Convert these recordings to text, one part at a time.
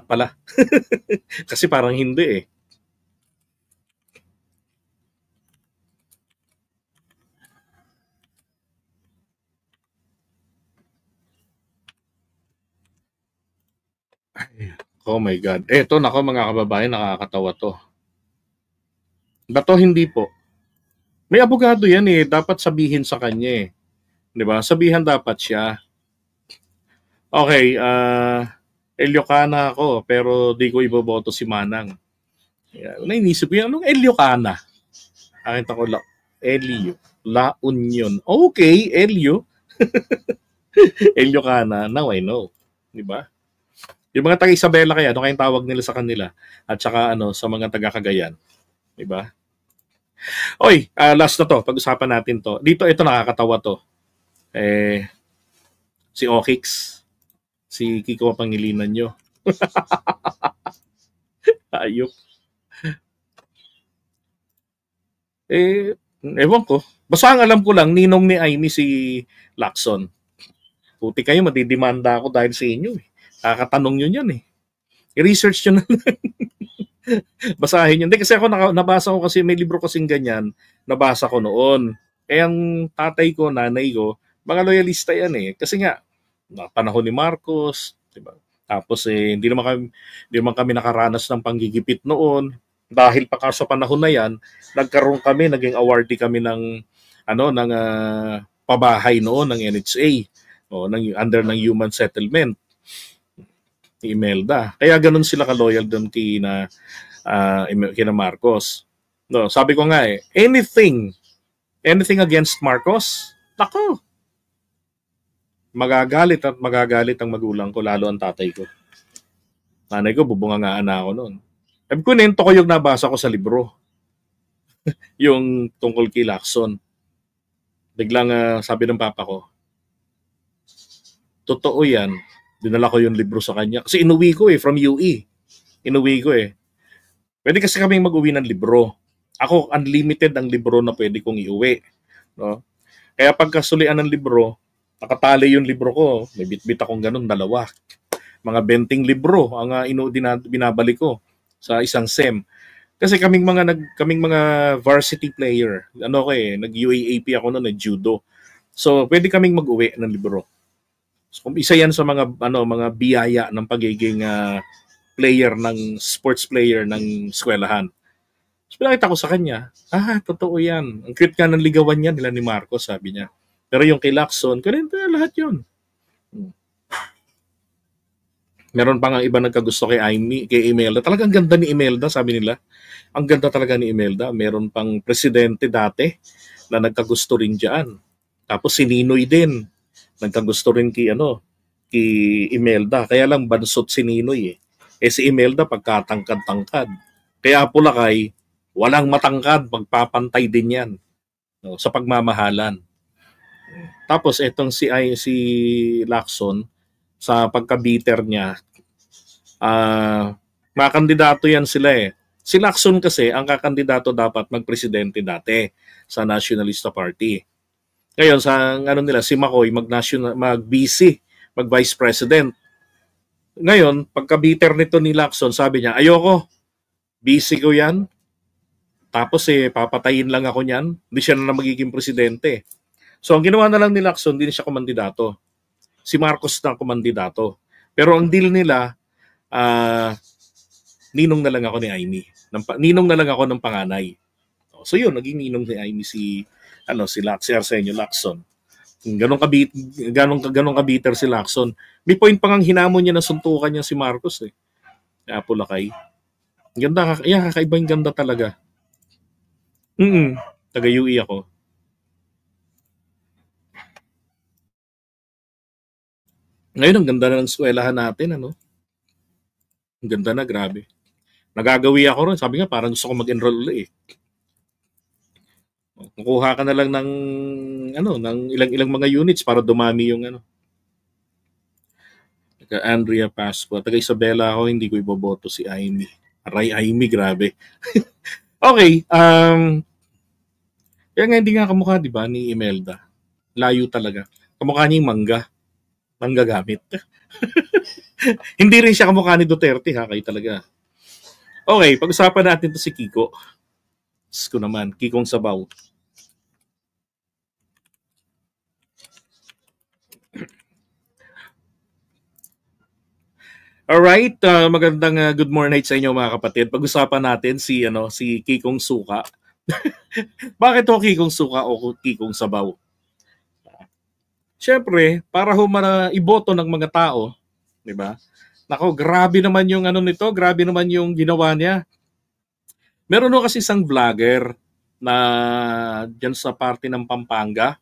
pala. Kasi parang hindi eh. Oh my God. Eto, nako mga kababayan, nakakatawa to. Bato hindi po. May abogado yan eh. Dapat sabihin sa kanya eh. Di ba? Sabihan dapat siya. Okay, Eliocana ako, pero di ko iboboto si Manang. Nainisip ko yan, anong Eliocana? Akin ko lang, Elio. La Union. Okay, Elio. Eliocana, now I know. Di ba? Yung mga taga Isabela kaya, ano kayong tawag nila sa kanila? At saka ano, sa mga taga Cagayan. Di ba? Oy, last na to. Pag-usapan natin to. Dito, ito nakakatawa to. Si Okix. Si Kiko Pangilinan nyo. Ayok. Ewan ko. Basta ang alam ko lang, ninong ni Amy si Lacson. Puti kayo, madidimanda ako dahil sa inyo eh. Kakatanong nyo yan eh. I-research nyo na lang. Basahin yun. Hindi kasi ako nabasa ko kasi may libro kasing ganyan. Nabasa ko noon. Ang tatay ko, nanay ko, mga loyalista yan eh. Kasi nga, panahon ni Marcos, diba? Tapos hindi naman kami nakaranas ng panggigipit noon. Dahil pa sa panahon na yan, naging awardee kami ng pabahay noon ng NHA, under ng Human Settlement ni Imelda. Kaya ganun sila ka-loyal doon kina Marcos. No, sabi ko nga anything against Marcos, nako, magagalit ang magulang ko, lalo ang tatay ko. Nanay ko, bubungangaan na ako noon. Kunento ko yung nabasa ko sa libro. Yung tungkol kay Lacson. Biglang sabi ng papa ko, totoo yan. Dinala ko yung libro sa kanya. Kasi inuwi ko from UE. Inuwi ko Pwede kasi kaming mag-uwi ng libro. Ako, unlimited ang libro na pwede kong iuwi. No? Kaya pagkasulian ng libro, nakatali yung libro ko. May bit-bit akong ganun, 2. Mga 20 libro ang binabalik ko sa isang SEM. Kasi kaming mga varsity player. Nag-UAAP ako noon, judo. So, pwede kaming mag-uwi ng libro. So, isa yan sa mga biyaya ng pagiging sports player ng eskwelahan. So, pinakita ko sa kanya, totoo yan. Ang cute nga ng ligawan niya nila ni Marcos, sabi niya. Pero yung kay Lacson, ganito na lahat yun. Meron pa nga iba nagkagusto kay Imelda. Talagang ganda ni Imelda, sabi nila. Ang ganda talaga ni Imelda. Meron pang presidente dati na nagkagusto rin dyan. Tapos si Ninoy din. Nagkagusto rin kay Imelda. Kaya lang bansot si Ninoy si Imelda pagkatangkad-tangkad. Kaya Pulakay, walang matangkad, magpapantay din yan. No, sa pagmamahalan. Tapos etong si Lacson, sa pagka-bitter niya, mga kandidato yan sila Si Lacson kasi, ang kakandidato dapat magpresidente dati sa Nationalista Party. Ngayon, si Macoy, mag-BC, mag-vice president. Ngayon, pagka-bitter nito ni Lacson, sabi niya, ayoko, BC ko yan. Tapos papatayin lang ako niyan. Hindi siya na magiging presidente. So, ang ginawa na lang ni Lacson, hindi siya kumandidato. Si Marcos na kumandidato. Pero ang deal nila, ninong na lang ako ni Amy. Ninong na lang ako ng panganay. So yun, naging ninong ni Amy si Arsenio Lacson. Ganong kabiter si Lacson. May point pang ang hinamon niya na suntukan niya si Marcos Kaya Pulakay. Ganda, kakaiba yung ganda talaga. Taga-UE ako. Ngayon, ang ganda na ng eskwelahan natin, Ang ganda na, grabe. Nagagawi ako ron. Sabi nga, parang gusto ko mag-enroll ulit Kukuha ka na lang ng ilang mga units para dumami yung Taga Andrea Pascua. Taga Isabela ako, hindi ko iboboto si Amy. Aray, Amy, grabe. Okay, kaya nga hindi nga kamukha, di ba, ni Imelda. Layo talaga. Kamukha niya yung mangga. manggagamit. Hindi rin siya kamukha ni Duterte, ha? Kayo talaga. Okay, pag-usapan natin to si Kiko. Diyos ko naman, Kikong Sabaw. Alright, magandang good morning sa inyo mga kapatid. Pag-usapan natin si Kikong Suka. Bakit ho Kikong Suka o Kikong Sabaw? Siyempre, para ho iboto ng mga tao, 'di ba? Nako, grabe naman yung nito, grabe naman yung ginawa niya. Meron ho kasi isang vlogger na diyan sa parte ng Pampanga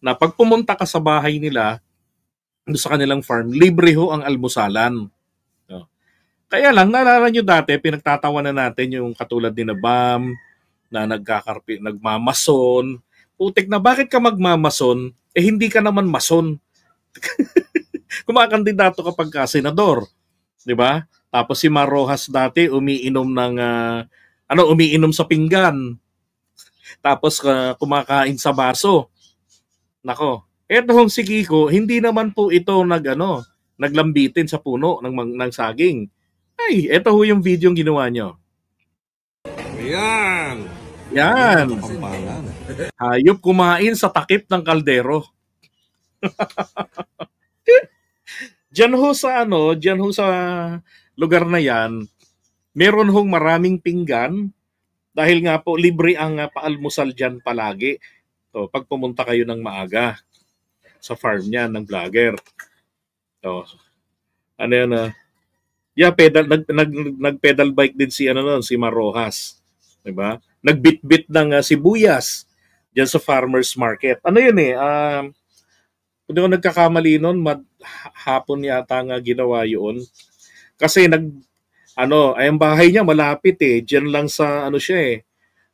na pag pumunta ka sa bahay nila, sa kanilang farm, libre ho ang almusalan. No. Kaya lang, naalala nyo dati, pinagtatawanan natin yung katulad ni na Bam, na nagmamason. Putik na, bakit ka magmamason? Eh, hindi ka naman mason. Kumakandidato kapag ka senador. Di ba? Tapos si Mar Rojas dati, umiinom sa pinggan. Tapos kumakain sa baso. Nako, eto hong si Kiko, hindi naman po ito naglambitin sa puno ng saging. Ay, eto ho yung video yung ginawa nyo. Yan. Hayop kumain sa takip ng kaldero. Diyan ho sa lugar na yan, meron hong maraming pinggan dahil nga po libre ang paalmusal diyan palagi. So, pag pumunta kayo ng maaga sa farm niya ng vlogger. So, nag-pedal bike din si Mar Rojas. 'Di ba? Nagbitbit ng sibuyas diyan sa farmers market. Kung di ko nagkakamali noon, hapon yata nga ginawa 'yun. Kasi ay ang bahay niya malapit Diyan lang sa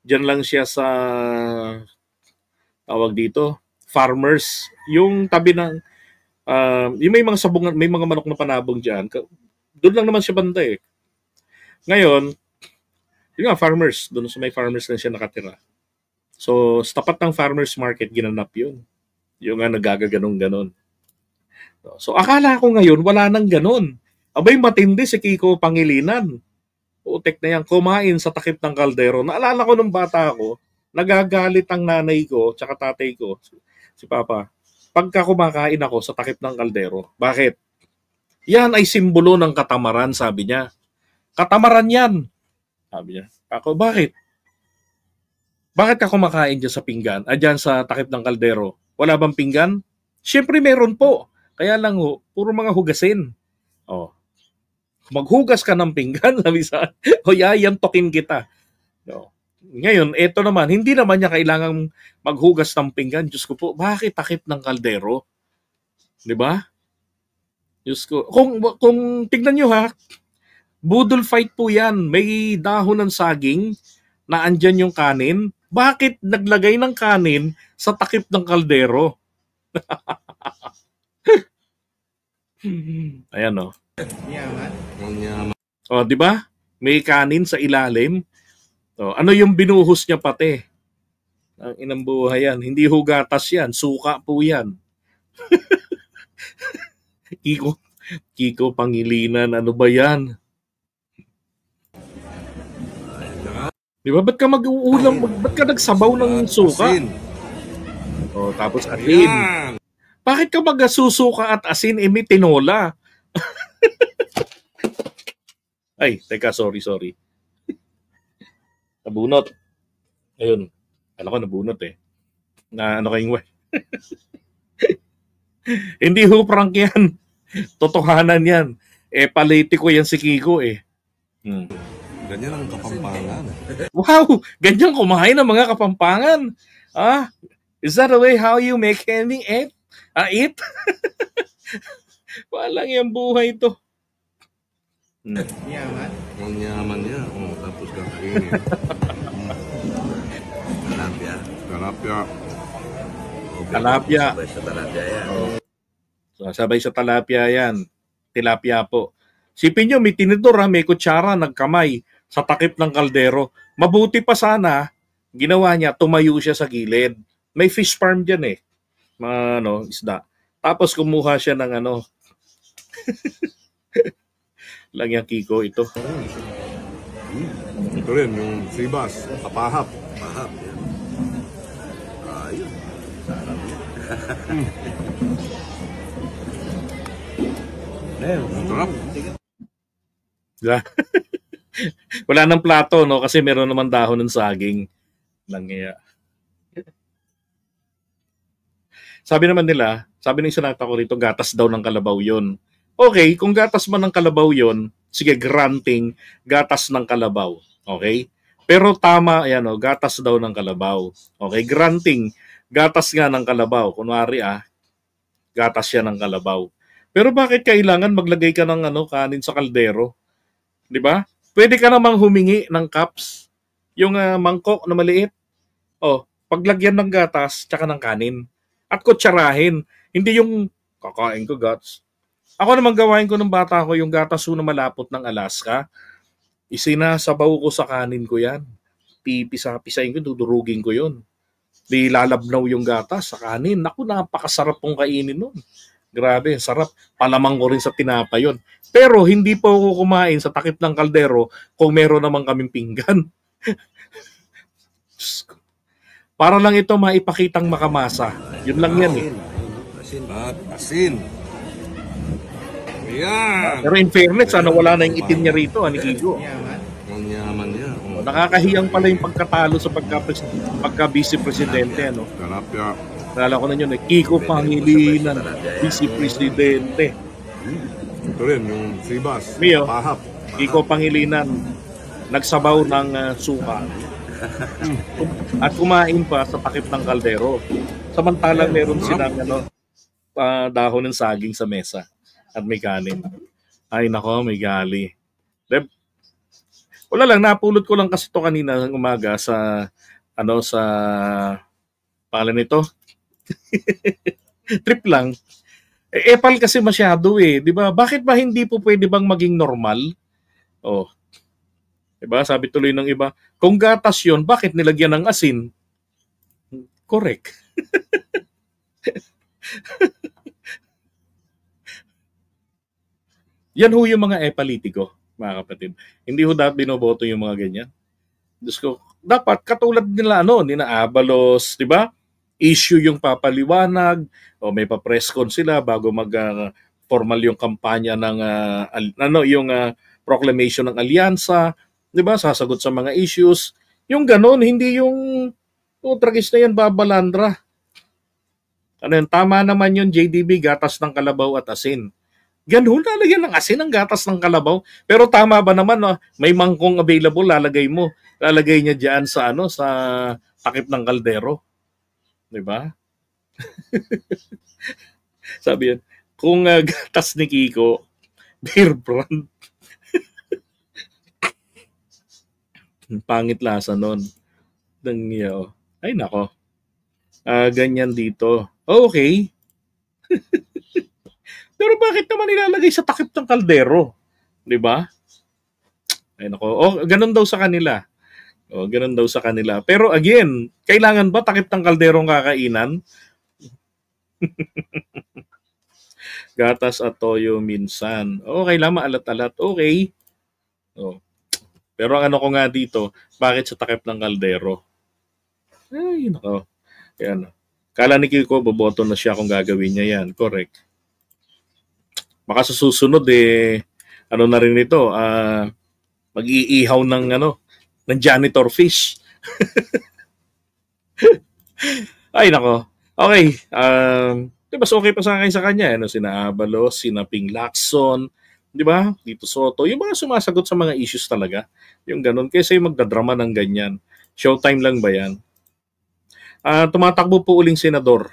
Diyan lang siya sa tawag dito, farmers, yung tabi ng yung may mga sabungan, may mga manok na panabong diyan. Doon lang naman siya banda Ngayon, yung farmers, doon sa may farmers lang siya nakatira. So, sa tapat ng farmers market ginanap 'yun. Yung nagagaganong-ganon. So, akala ko ngayon wala nang ganon. Abay matindi si Kiko Pangilinan. Utek na yan, kumain sa takip ng kaldero. Naalala ko nung bata ako, nagagalit ang nanay ko tsaka tatay ko, si Papa, pagka kumakain ako sa takip ng kaldero. Bakit? Yan ay simbolo ng katamaran, sabi niya. Katamaran yan. Sabi niya. Ako, bakit? Bakit ka kumakain dyan sa pinggan? Dyan sa takip ng kaldero? Wala bang pinggan? Siyempre meron po. Kaya lang puro mga hugasin. Maghugas ka ng pinggan, sabi sa, yayantokin kita. Ngayon, eto naman, hindi naman niya kailangang maghugas ng pinggan. Diyos ko po, bakit takip ng kaldero? Di ba? Diyos ko. Kung tignan nyo budol fight po yan. May dahon ng saging na andyan yung kanin. Bakit naglagay ng kanin sa takip ng kaldero? Ayan di ba? May kanin sa ilalim. Ano yung binuhos niya pati? Ang inang buhay yan. Hindi hugatas yan. Suka po yan. Kiko Pangilinan. Ano ba yan? Di ba? Ba't ka mag-uulam? Ba't ka nagsabaw ng suka? Tapos asin. Bakit ka mag-susuka at asin? May tinola. Ay, teka, sorry. Nabunot. Ayun. Alam ko nabunot Na kayong way. Hindi ho prank yan. Totohanan yan. Politiko yan si Kiko Ganyan ang Kapampangan. Wow! Ganyan kumain ng mga Kapampangan. Is that the way how you make ending eat? Walang yung buhay to. Yaman. Ang yaman niya. Tapos kakainin. Talapia. Sabay sa talapia yan. Sabay sa talapia yan. Tilapia po. Sipin nyo, may tinidor may kutsara, nagkamay sa takip ng kaldero. Mabuti pa sana, ginawa niya, tumayo siya sa gilid. May fish farm dyan mga isda. Tapos kumuha siya ng ano, lang yung Kiko ito. Ito rin, yung sibas, kapahap. Mahap yan. Ayun. Sarap yan. Ang sarap. Diba? Wala nang plato, no? Kasi meron naman dahon ng saging. Langya. Sabi naman nila, sabi ng sinata ko rito, gatas daw ng kalabaw yon. Okay, kung gatas man ng kalabaw yon, sige, granting, gatas ng kalabaw. Okay? Pero tama, ayan o, gatas daw ng kalabaw. Okay, granting, gatas nga ng kalabaw. Kunwari gatas siya ng kalabaw. Pero bakit kailangan maglagay ka ng kanin sa kaldero? Di ba? Pwede ka namang humingi ng cups, yung mangkok na maliit. Paglagyan ng gatas, tsaka ng kanin. At kutsarahin. Hindi yung kakain ko guts. Ako naman gawain ko ng bata ko yung gatas na malapot ng Alaska. Isinasabaw ko sa kanin ko yan. Pipisa-pisain ko, dudurugin ko yun. Di lalabnaw yung gatas sa kanin. Naku, napakasarap pong kainin nun. Grabe, sarap. Palamang ko rin sa tinapa yun. Pero hindi po ako kumain sa takip ng kaldero kung meron naman kaming pinggan. Para lang ito maipakitang makamasa. Yun lang yan eh. Asin. At asin. Ayan. Pero in fairness, wala na yung itim niya rito, ni Kiko. Ang yaman niya. Nakakahiyang pala yung pagkatalo sa pagka-vice presidente. Tilapia. Nalala ko na yun, Kiko Pangilinan, vice presidente. Ito rin, yung sibas, Mio, kapahap. Kiko Pangilinan, nagsabaw ng suka. At kumain pa sa takip ng kaldero. Samantalang meron silang dahon ng saging sa mesa at may kanin. Ay nako, may gali. Wala lang, napulot ko lang kasi to kanina ng umaga sa sa pangalan nito. Trip lang. Epal kasi masyado eh, 'di ba? Bakit ba hindi po pwede bang maging normal? Diba? Sabi tuloy ng iba, kung gatas yun, bakit nilagyan ng asin? Correct. Yan ho yung mga epalitiko, mga kapatid. Hindi ho dapat binoboto yung mga ganyan. Diyos ko, dapat katulad nila, nina Abalos, di ba? Issue yung papaliwanag, o may pa-press con sila bago mag-formal yung kampanya ng, yung proclamation ng alyansa, di ba? Sasagot sa mga issues. Yung ganon, hindi yung tragis na yan, babalandra. Tama naman yun, JDB, gatas ng kalabaw at asin. Ganun, lalagyan ng asin ang gatas ng kalabaw. Pero tama ba naman, may mangkong available, lalagay niya diyan sa sa takip ng kaldero. 'Di ba? Sabi yan, kung gatas ni Kiko, beer brand. Pangit lasa nun. Ay nako. Ganyan dito. Okay. Pero bakit naman nilalagay sa takip ng kaldero? 'Di ba? Ay nako. Ganun daw sa kanila. Ganun daw sa kanila. Pero again, kailangan ba takip ng kalderong kakainan? Gatas at toyo minsan. Okay lang, maalat-alat. Okay. Pero ang ko nga dito, bakit sa takip ng kaldero? Ay nako. Yan. Kala ni Kiko, boboto na siya kung gagawin niya yan. Correct. Baka sa susunod na rin ito, mag-iihaw ng ng janitor fish. Ay nako. Okay. Diba okay pa sa akin sa kanya, sina Abalos, sina Ping Lacson, di ba? Dito Soto, yung mga sumasagot sa mga issues talaga. Yung ganun, kaysa yung magdadrama ng ganyan. Showtime lang ba yan? Tumatakbo po uling senador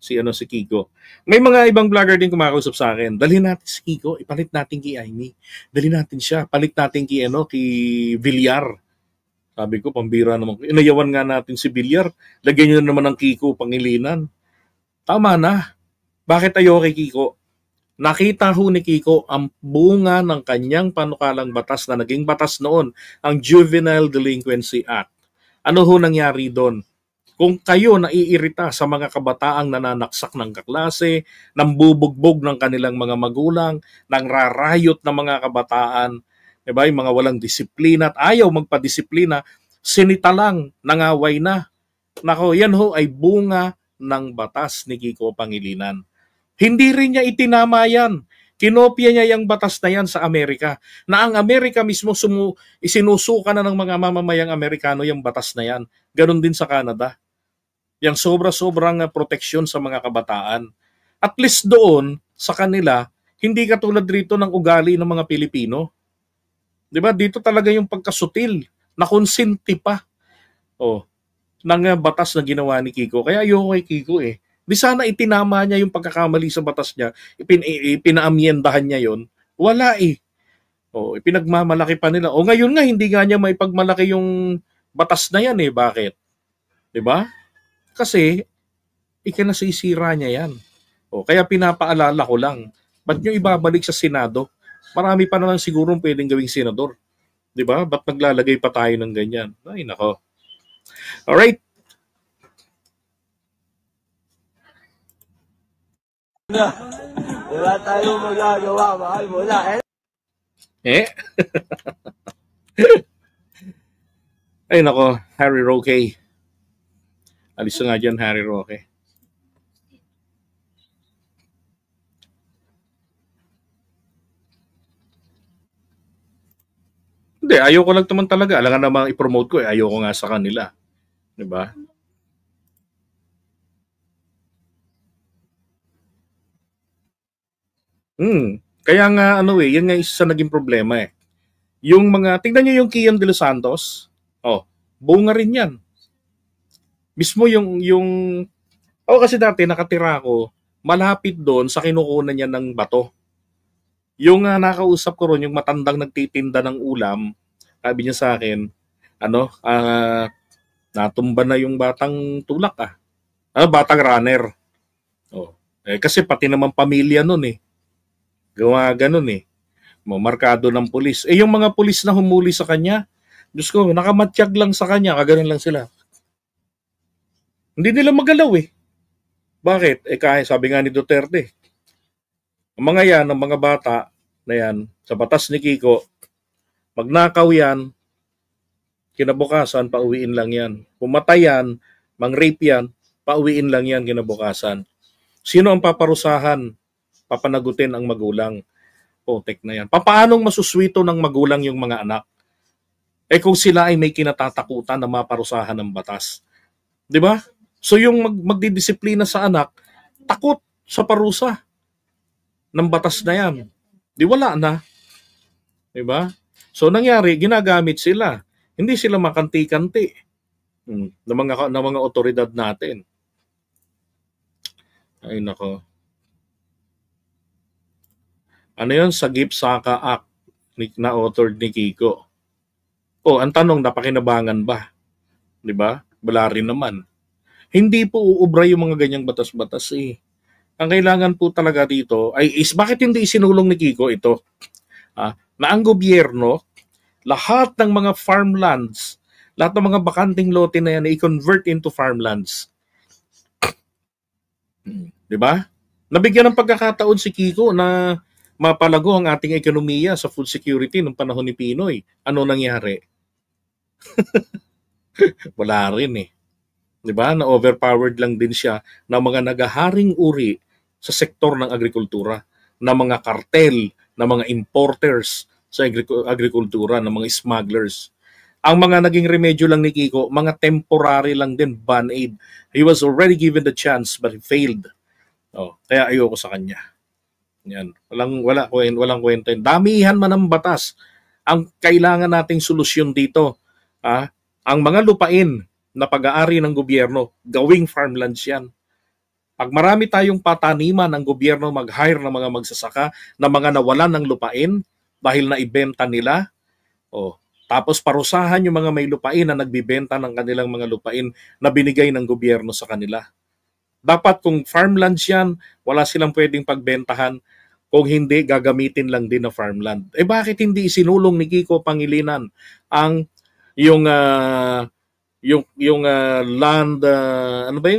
si Kiko. May mga ibang vlogger din kumakausap sa akin. Dalhin natin si Kiko, ipalit natin kay Aimee. Dalhin natin siya, palit natin kay kay Villar. Sabi ko, pambira naman. Inayawan nga natin si Villar. Lagyan niyo naman ng Kiko Pangilinan. Tama na. Bakit ayaw kay Kiko? Nakita ho ni Kiko ang bunga ng kanyang panukalang batas na naging batas noon, ang Juvenile Delinquency Act. Ano ho nangyari doon? Kung kayo naiirita sa mga kabataang nananaksak ng kaklase, nambubugbog ng kanilang mga magulang, nang rarayot ng mga kabataan, diba? Yung mga walang disiplina at ayaw magpadisiplina, sinita lang, nangaway na. Nako, yan ho ay bunga ng batas ni Kiko Pangilinan. Hindi rin niya itinama yan. Kinopya niya yung batas na yan sa Amerika. Na ang Amerika mismo isinusuka na ng mga mamamayang Amerikano yung batas na yan. Ganon din sa Canada. Yung sobra-sobrang proteksyon sa mga kabataan. At least doon, sa kanila, hindi katulad rito ng ugali ng mga Pilipino. Diba? Dito talaga yung pagkasutil, nakonsinti pa ng batas na ginawa ni Kiko. Kaya ayoko kay Kiko eh. Di sana itinama niya yung pagkakamali sa batas niya, ipinaamyendahan niya yon. Wala eh. Ipinagmamalaki pa nila. Ngayon nga, hindi nga niya maipagmalaki yung batas na yan eh. Bakit? Diba? Kasi, ikinasisira niya yan. Kaya pinapaalala ko lang, ba't nyo ibabalik sa Senado? Marami pa naman siguro pwedeng gawing senador. Diba? Ba't naglalagay pa tayo ng ganyan? Ay, nako. Alright. Wala tayong magagawa, mahal mo na. Ay, nako. Harry Roque. Alis na nga dyan, Harry Roque. Hindi, ayoko lang naman talaga. Alangan namang i-promote ko eh. Ayoko nga sa kanila. Diba? Kaya nga yan nga isa naging problema eh. Yung mga, tingnan nyo yung Kian de los Santos, bunga rin yan. Mismo kasi dati nakatira ako, malapit doon sa kinukunan niya ng bato. Yung nakausap ko ron, yung matandang nagtitinda ng ulam, sabi niya sa akin, natumba na yung batang tulak batang runner. Kasi pati naman pamilya nun eh. Gawa ganun eh. Markado ng pulis. Yung mga pulis na humuli sa kanya, Diyos ko, nakamatsyag lang sa kanya, kaganon lang sila. Hindi nila magalaw eh. Bakit? Kaya sabi nga ni Duterte, ang mga yan, ang mga bata na yan, sa batas ni Kiko, magnakaw yan, kinabukasan, pauwiin lang yan. Pumatay yan, mang-rape yan, pauwiin lang yan kinabukasan. Sino ang paparusahan? Papanagutin ang magulang. Potek na yan. Paanong masuswito ng magulang yung mga anak? Kung sila ay may kinatatakutan na maparusahan ng batas. Di ba? So yung magdidisiplina sa anak, takot sa parusa ng batas na yan. Di wala na. Di ba? So nangyari, ginagamit sila. Hindi sila makanti-kanti ng mga otoridad natin. Ay nako. Ano yun? Sagip Saka Act na authored ni Kiko. Ang tanong, napakinabangan ba? Di ba? Wala rin naman. Hindi po uubra yung mga ganyang batas-batas eh. Ang kailangan po talaga dito is bakit hindi isinulong ni Kiko ito? Na ang gobyerno, lahat ng mga farmlands, lahat ng mga bakanting lote na yan i-convert into farmlands. Di ba? Nabigyan ng pagkakataon si Kiko na mapalago ang ating ekonomiya sa food security ng panahon ni Pinoy. Ano nangyari? Wala rin eh. Diba? Na-overpowered lang din siya ng mga nagaharing uri sa sektor ng agrikultura, ng mga kartel, ng mga importers sa agrikultura, ng mga smugglers. Ang mga naging remedyo lang ni Kiko, mga temporary lang din, band-aid. He was already given the chance but he failed. Kaya ayoko sa kanya. Yan. Walang kwenta. Damihan man ng batas. Ang kailangan nating solusyon dito, ang mga lupain na pag-aari ng gobyerno, gawing farmlands yan. Pag marami tayong pataniman ng gobyerno mag-hire ng mga magsasaka na mga nawalan ng lupain dahil naibenta nila, tapos parusahan yung mga may lupain na nagbibenta ng kanilang mga lupain na binigay ng gobyerno sa kanila. Dapat kung farmlands yan, wala silang pwedeng pagbentahan. Kung hindi, gagamitin lang din na farmland. Bakit hindi isinulong ni Kiko Pangilinan yung land, ano ba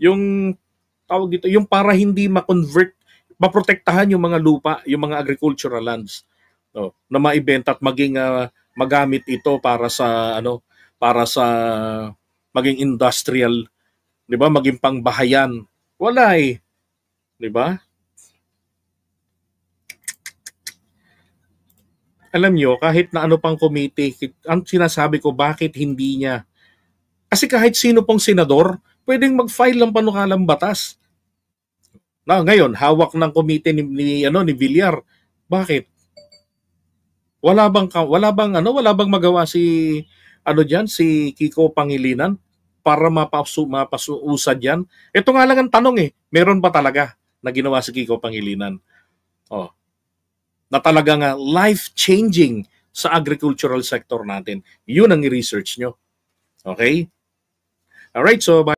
yung tawag dito, yung para hindi ma-convert, maprotektahan yung mga lupa, yung mga agricultural lands, no, na maibenta at maging magamit ito para sa maging industrial, 'di ba, maging pangbahayan. Wala eh, 'di ba? Alam nyo, kahit na ano pang committee, ang sinasabi ko, bakit hindi niya? Kasi kahit sino pong senador, pwedeng mag-file ng panukalang batas. Na ngayon, hawak ng committee ni Villar. Bakit? Wala bang magawa si si Kiko Pangilinan para mapasuusad yan? Ito nga lang ang tanong eh. Meron ba talaga na ginawa si Kiko Pangilinan? Oh, na talagang life-changing sa agricultural sector natin. Yun ang i-research nyo. Okay? Alright, so